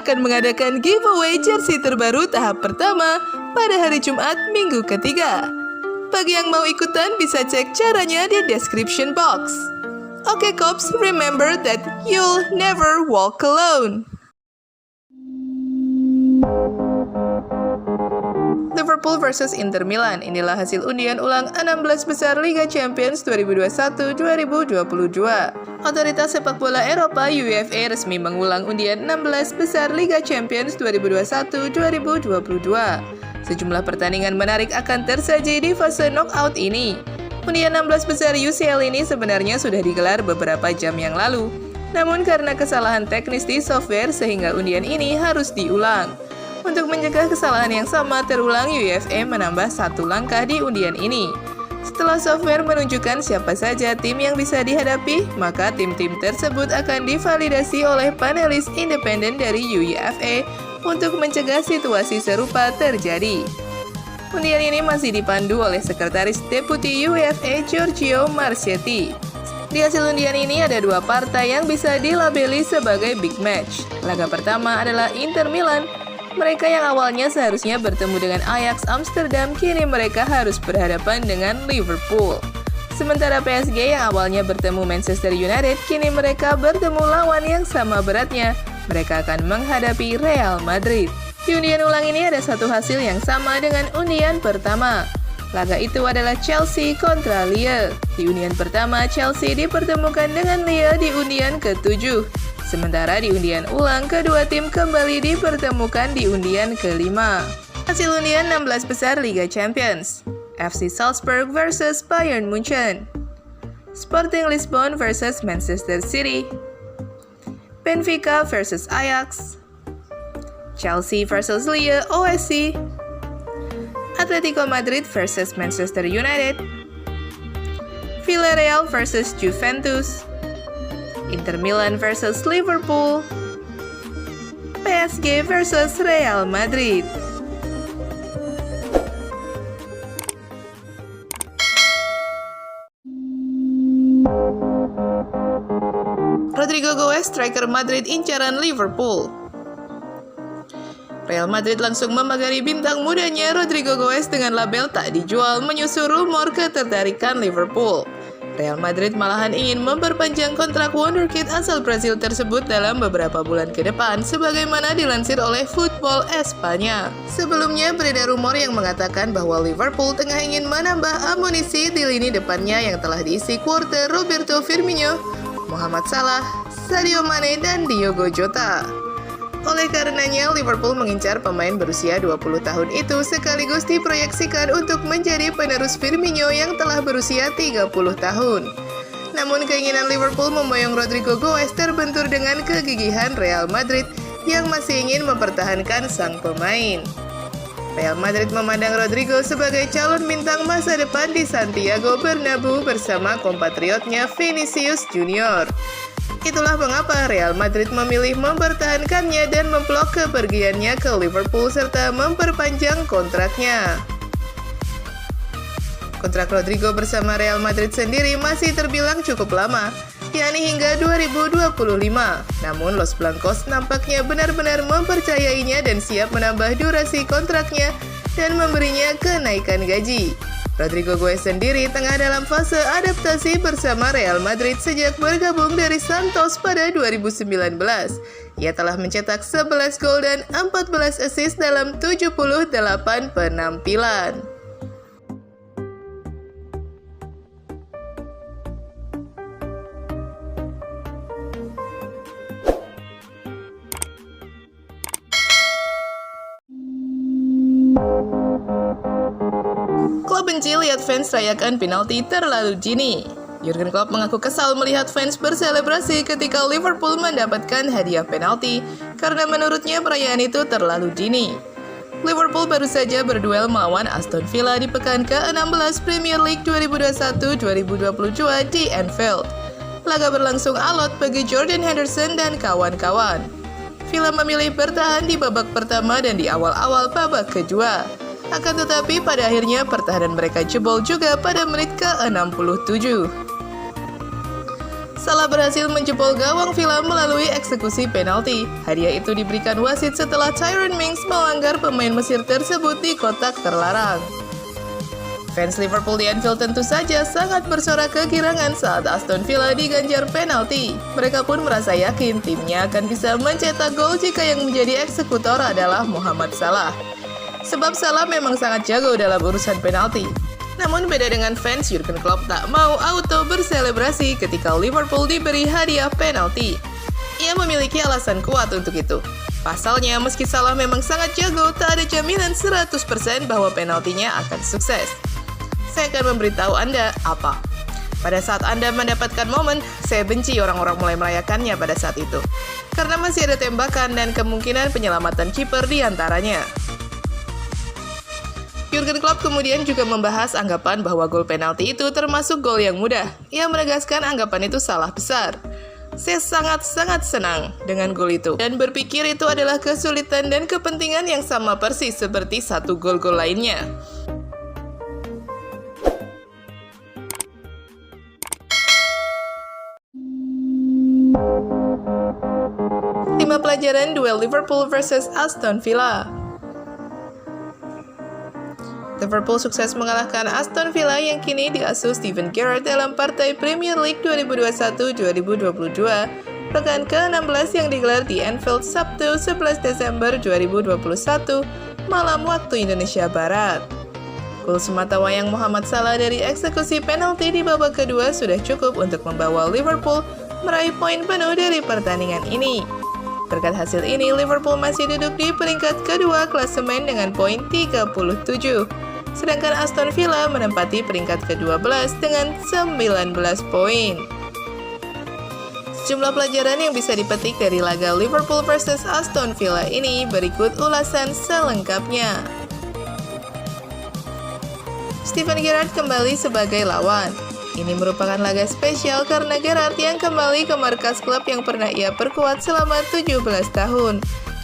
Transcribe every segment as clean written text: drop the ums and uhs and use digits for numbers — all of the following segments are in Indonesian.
akan mengadakan giveaway jersey terbaru tahap pertama pada hari Jumat minggu ketiga. Bagi yang mau ikutan bisa cek caranya di description box. Oke Cops, remember that you'll never walk alone. Liverpool versus Inter Milan. Inilah hasil undian ulang 16 besar Liga Champions 2021-2022. Otoritas sepak bola Eropa UEFA resmi mengulang undian 16 besar Liga Champions 2021-2022. Sejumlah pertandingan menarik akan tersaji di fase knockout ini. Undian 16 besar UCL ini sebenarnya sudah digelar beberapa jam yang lalu. Namun karena kesalahan teknis di software sehingga undian ini harus diulang. Untuk mencegah kesalahan yang sama terulang, UEFA menambah satu langkah di undian ini. Setelah software menunjukkan siapa saja tim yang bisa dihadapi, maka tim-tim tersebut akan divalidasi oleh panelis independen dari UEFA untuk mencegah situasi serupa terjadi. Undian ini masih dipandu oleh Sekretaris Deputi UEFA Giorgio Marchetti. Di hasil undian ini ada dua partai yang bisa dilabeli sebagai big match. Laga pertama adalah Inter Milan. Mereka yang awalnya seharusnya bertemu dengan Ajax Amsterdam, kini mereka harus berhadapan dengan Liverpool. Sementara PSG yang awalnya bertemu Manchester United, kini mereka bertemu lawan yang sama beratnya. Mereka akan menghadapi Real Madrid. Di undian ulang ini ada satu hasil yang sama dengan undian pertama. Laga itu adalah Chelsea kontra Lille. Di undian pertama, Chelsea dipertemukan dengan Lille di undian ke-7. Sementara di undian ulang, kedua tim kembali dipertemukan di undian ke-5. Hasil undian 16 besar Liga Champions. FC Salzburg versus Bayern Munchen. Sporting Lisbon versus Manchester City. Benfica versus Ajax. Chelsea versus Lille OSC. Atletico Madrid versus Manchester United. Villarreal versus Juventus. Inter Milan versus Liverpool. PSG versus Real Madrid. Rodrigo Goes, striker Madrid incaran Liverpool. Real Madrid langsung memagari bintang mudanya Rodrigo Goes dengan label tak dijual menyusul rumor ketertarikan Liverpool. Real Madrid malahan ingin memperpanjang kontrak wonderkid asal Brazil tersebut dalam beberapa bulan ke depan, sebagaimana dilansir oleh Football Espanya. Sebelumnya beredar rumor yang mengatakan bahwa Liverpool tengah ingin menambah amunisi di lini depannya yang telah diisi quarter Roberto Firmino, Mohamed Salah, Sadio Mane, dan Diogo Jota. Oleh karenanya, Liverpool mengincar pemain berusia 20 tahun itu sekaligus diproyeksikan untuk menjadi penerus Firmino yang telah berusia 30 tahun. Namun keinginan Liverpool memboyong Rodrigo Goes terbentur dengan kegigihan Real Madrid yang masih ingin mempertahankan sang pemain. Real Madrid memandang Rodrigo sebagai calon bintang masa depan di Santiago Bernabeu bersama kompatriotnya Vinicius Junior. Itulah mengapa Real Madrid memilih mempertahankannya dan memblok kepergiannya ke Liverpool serta memperpanjang kontraknya. Kontrak Rodrigo bersama Real Madrid sendiri masih terbilang cukup lama, yakni hingga 2025. Namun Los Blancos nampaknya benar-benar mempercayainya dan siap menambah durasi kontraknya dan memberinya kenaikan gaji. Rodrigo Goes sendiri tengah dalam fase adaptasi bersama Real Madrid sejak bergabung dari Santos pada 2019. Ia telah mencetak 11 gol dan 14 assist dalam 78 penampilan. Klopp benci lihat fans rayakan penalti terlalu dini. Jurgen Klopp mengaku kesal melihat fans berselebrasi ketika Liverpool mendapatkan hadiah penalti karena menurutnya perayaan itu terlalu dini. Liverpool baru saja berduel melawan Aston Villa di pekan ke-16 Premier League 2021-2022 di Anfield. Laga berlangsung alot bagi Jordan Henderson dan kawan-kawan. Villa memilih bertahan di babak pertama dan di awal-awal babak kedua. Akan tetapi pada akhirnya pertahanan mereka jebol juga pada menit ke-67. Salah berhasil menjebol gawang Villa melalui eksekusi penalti. Hadiah itu diberikan wasit setelah Tyrone Mings melanggar pemain Mesir tersebut di kotak terlarang. Fans Liverpool di Anfield tentu saja sangat bersorak kegirangan saat Aston Villa diganjar penalti. Mereka pun merasa yakin timnya akan bisa mencetak gol jika yang menjadi eksekutor adalah Mohamed Salah. Sebab Salah memang sangat jago dalam urusan penalti. Namun beda dengan fans, Jurgen Klopp tak mau auto berselebrasi ketika Liverpool diberi hadiah penalti. Ia memiliki alasan kuat untuk itu. Pasalnya, meski Salah memang sangat jago, tak ada jaminan 100% bahwa penaltinya akan sukses. Saya akan memberitahu Anda apa. Pada saat Anda mendapatkan momen, saya benci orang-orang mulai merayakannya pada saat itu. Karena masih ada tembakan dan kemungkinan penyelamatan kiper di antaranya. Jurgen Klopp kemudian juga membahas anggapan bahwa gol penalti itu termasuk gol yang mudah. Ia menegaskan anggapan itu salah besar. Saya sangat-sangat senang dengan gol itu dan berpikir itu adalah kesulitan dan kepentingan yang sama persis seperti satu gol-gol lainnya. 5 pelajaran duel Liverpool versus Aston Villa. Liverpool sukses mengalahkan Aston Villa yang kini diasuh Steven Gerrard dalam partai Premier League 2021-2022 pekan ke-16 yang digelar di Anfield Sabtu 11 Desember 2021 malam waktu Indonesia Barat. Gol sematawayang Mohamed Salah dari eksekusi penalti di babak kedua sudah cukup untuk membawa Liverpool meraih poin penuh dari pertandingan ini. Berkat hasil ini, Liverpool masih duduk di peringkat kedua klasemen dengan poin 37. Sedangkan Aston Villa menempati peringkat ke-12 dengan 19 poin. Sejumlah pelajaran yang bisa dipetik dari laga Liverpool versus Aston Villa ini berikut ulasan selengkapnya. Steven Gerrard kembali sebagai lawan. Ini merupakan laga spesial karena Gerrard yang kembali ke markas klub yang pernah ia perkuat selama 17 tahun.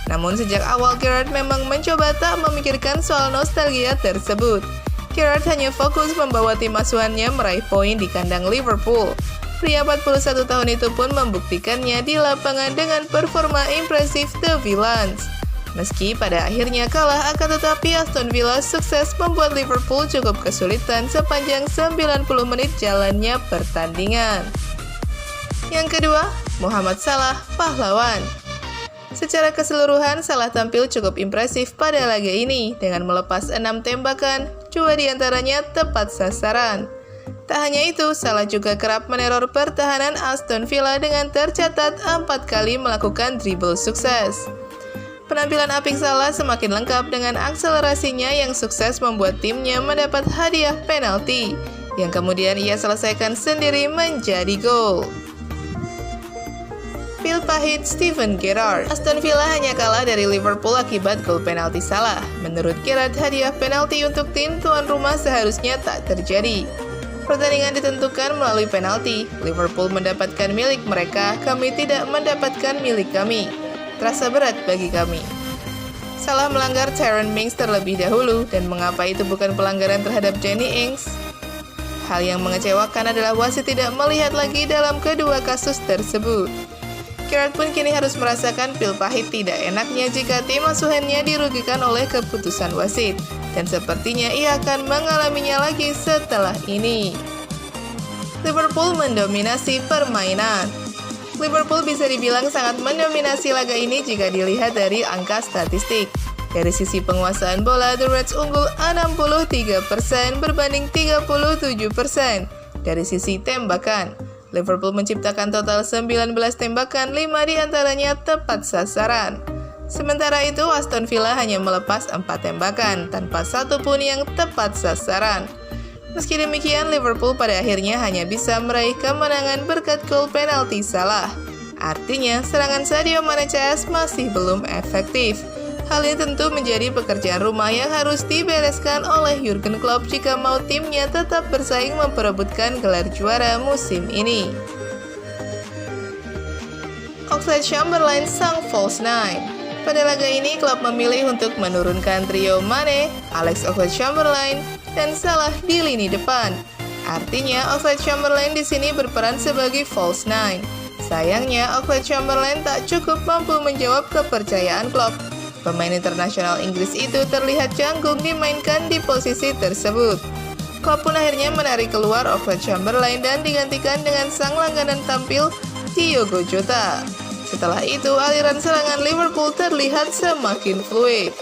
Namun sejak awal Gerrard memang mencoba tak memikirkan soal nostalgia tersebut. Gerrard hanya fokus membawa tim asuhannya meraih poin di kandang Liverpool. Pria 41 tahun itu pun membuktikannya di lapangan dengan performa impresif The Villains. Meski pada akhirnya kalah, akan tetapi Aston Villa sukses membuat Liverpool cukup kesulitan sepanjang 90 menit jalannya pertandingan. Yang kedua, Mohamed Salah, pahlawan. Secara keseluruhan, Salah tampil cukup impresif pada laga ini dengan melepas 6 tembakan, 2 diantaranya tepat sasaran. Tak hanya itu, Salah juga kerap meneror pertahanan Aston Villa dengan tercatat 4 kali melakukan dribble sukses. Penampilan apik Salah semakin lengkap dengan akselerasinya yang sukses membuat timnya mendapat hadiah penalti, yang kemudian ia selesaikan sendiri menjadi gol. Pil pahit Steven Gerrard. Aston Villa hanya kalah dari Liverpool akibat gol penalti Salah. Menurut Gerrard, hadiah penalti untuk tim tuan rumah seharusnya tak terjadi. Pertandingan ditentukan melalui penalti. Liverpool mendapatkan milik mereka, kami tidak mendapatkan milik kami. Terasa berat bagi kami. Salah melanggar Tyrone Mings terlebih dahulu, dan mengapa itu bukan pelanggaran terhadap Danny Ings? Hal yang mengecewakan adalah wasit tidak melihat lagi dalam kedua kasus tersebut. Gerrard pun kini harus merasakan pil pahit tidak enaknya jika tim asuhannya dirugikan oleh keputusan wasit, dan sepertinya ia akan mengalaminya lagi setelah ini. Liverpool mendominasi permainan. Liverpool bisa dibilang sangat mendominasi laga ini jika dilihat dari angka statistik. Dari sisi penguasaan bola, The Reds unggul 63% berbanding 37%. Dari sisi tembakan, Liverpool menciptakan total 19 tembakan, 5 diantaranya tepat sasaran. Sementara itu, Aston Villa hanya melepas 4 tembakan, tanpa satu pun yang tepat sasaran. Meski demikian, Liverpool pada akhirnya hanya bisa meraih kemenangan berkat gol penalti Salah. Artinya, serangan Sadio Mane CS masih belum efektif. Hal ini tentu menjadi pekerjaan rumah yang harus dibereskan oleh Jurgen Klopp jika mau timnya tetap bersaing memperebutkan gelar juara musim ini. Oxlade-Chamberlain sang false nine. Pada laga ini, Klopp memilih untuk menurunkan trio Mane, Alex Oxlade-Chamberlain, dan Salah di lini depan. Artinya, Oxlade-Chamberlain di sini berperan sebagai false nine. Sayangnya, Oxlade-Chamberlain tak cukup mampu menjawab kepercayaan Klopp. Pemain internasional Inggris itu terlihat canggung dimainkan di posisi tersebut. Klopp pun akhirnya menarik keluar Oxlade-Chamberlain dan digantikan dengan sang langganan tampil, Diogo Jota. Setelah itu, aliran serangan Liverpool terlihat semakin fluid.